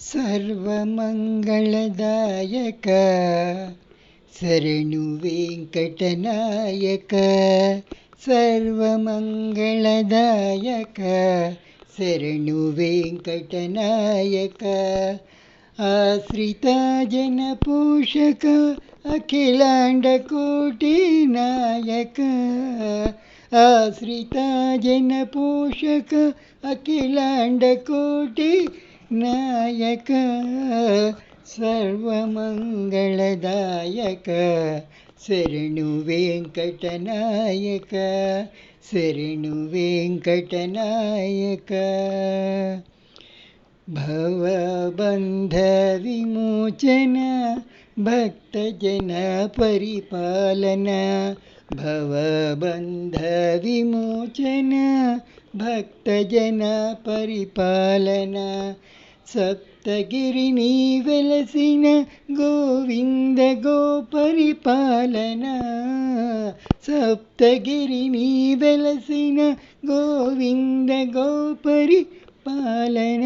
ಸರ್ವಮಂಗಳದಾಯಕ ಶರಣು ವೆಂಕಟನಾಯಕ. ಸರ್ವಮಂಗಳದಾಯಕ ಶರಣು ವೆಂಕಟನಾಯಕ. ಆಶ್ರಿತ ಜನ ಪೋಷಕ ಅಖಿಲಾಂಡ ಕೋಟಿ ನಾಯಕ. ಆಶ್ರಿತ ಜನ ಪೋಷಕ ಅಖಿಲಾಂಡ ಕೋಟಿ ನಾಯಕ. ಸರ್ವಮಂಗಳದಾಯಕ ಶರಣು ವೆಂಕಟನಾಯಕ. ಶರಣು ವೆಂಕಟನಾಯಕ. ಭವಬಂಧ ವಿಮೋಚನ ಭಕ್ತಜನ ಪರಿಪಾಲನ. ಭವಬಂಧ ವಿಮೋಚನ ಭಕ್ತಜನ ಪರಿಪಾಲನ. ಸಪ್ತಗಿರಿ ನೀ ವೆಲಸಿನ ಗೋವಿಂದ ಗೋಪರಿಪಾಲನ. ಸಪ್ತಗಿರಿ ನೀ ವೆಲಸಿನ ಗೋವಿಂದ ಗೋಪರಿಪಾಲನ.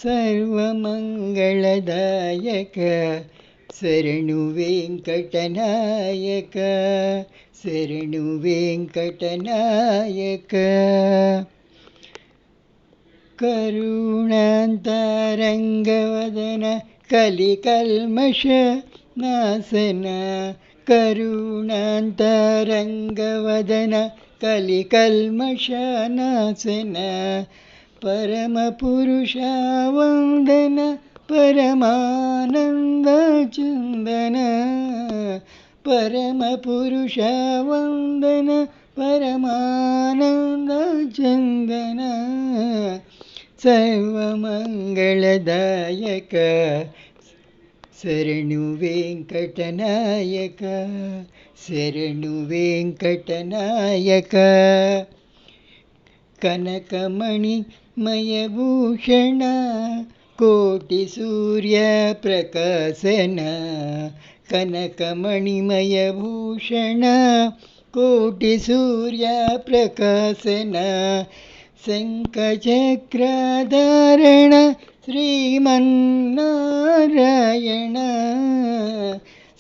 ಸರ್ವಮಂಗಳದಾಯಕ ಶರಣು ವೆಂಕಟನಾಯಕ. ಶರಣು ವೆಂಕಟನಾಯಕ. ಕರುಣಾಂತರಂಗವದನ ಕಲಿಕಲ್ಮಷ ನಾಶನ. ಕರುಣಾಂತರಂಗವದನ ಕಲಿಕಲ್ಮಷ ನಾಶನ. ಪರಮ ಪುರುಷ ವಂದನ ಪರಮಾನಂದ ಚಂದನ. ಪರಮ ಪುರುಷ ವಂದನ ಪರಮಾನಂದ ಚಂದನ. ಸರ್ವಮಂಗಳದಾಯಕ ಶರಣು ವೆಂಕಟನಾಯಕ. ಶರಣು ವೆಂಕಟನಾಯಕ. ಕನಕಮಣಿ ಮಯಭೂಷಣ ಕೋಟಿ ಸೂರ್ಯ ಪ್ರಕಾಶನ. ಕನಕಮಣಿಮಯ ಭೂಷಣ ಕೋಟಿ ಸೂರ್ಯ ಪ್ರಕಾಶನ. ಶಂಖಚಕ್ರಧಾರಣ ಶ್ರೀಮನ್ನಾರಾಯಣ.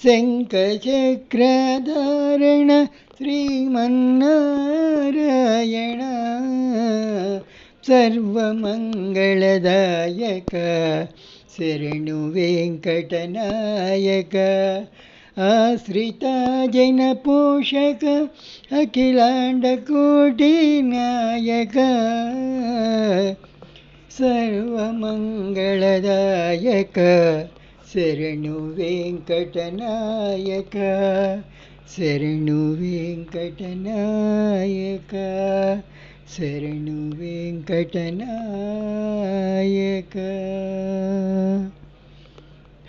ಶಂಖಚಕ್ರಧಾರಣ ಶ್ರೀಮನ್ನಾರಾಯಣ. ಸರ್ವಮಂಗಳದಾಯಕ ಶರಣು ವೆಂಕಟನಾಯಕ. ಆಶ್ರಿತ ಜನ ಪೋಷಕ ಅಖಿಲಾಂಡ ಕೋಟಿ ನಾಯಕ. ಸರ್ವಮಂಗಳದಾಯಕ ಶರಣು ವೆಂಕಟನಾಯಕ. ಶರಣು ವೆಂಕಟನಾಯಕ. ಶರಣು ವೆಂಕಟನಾಯಕ.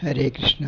ಹರೇ ಕೃಷ್ಣ.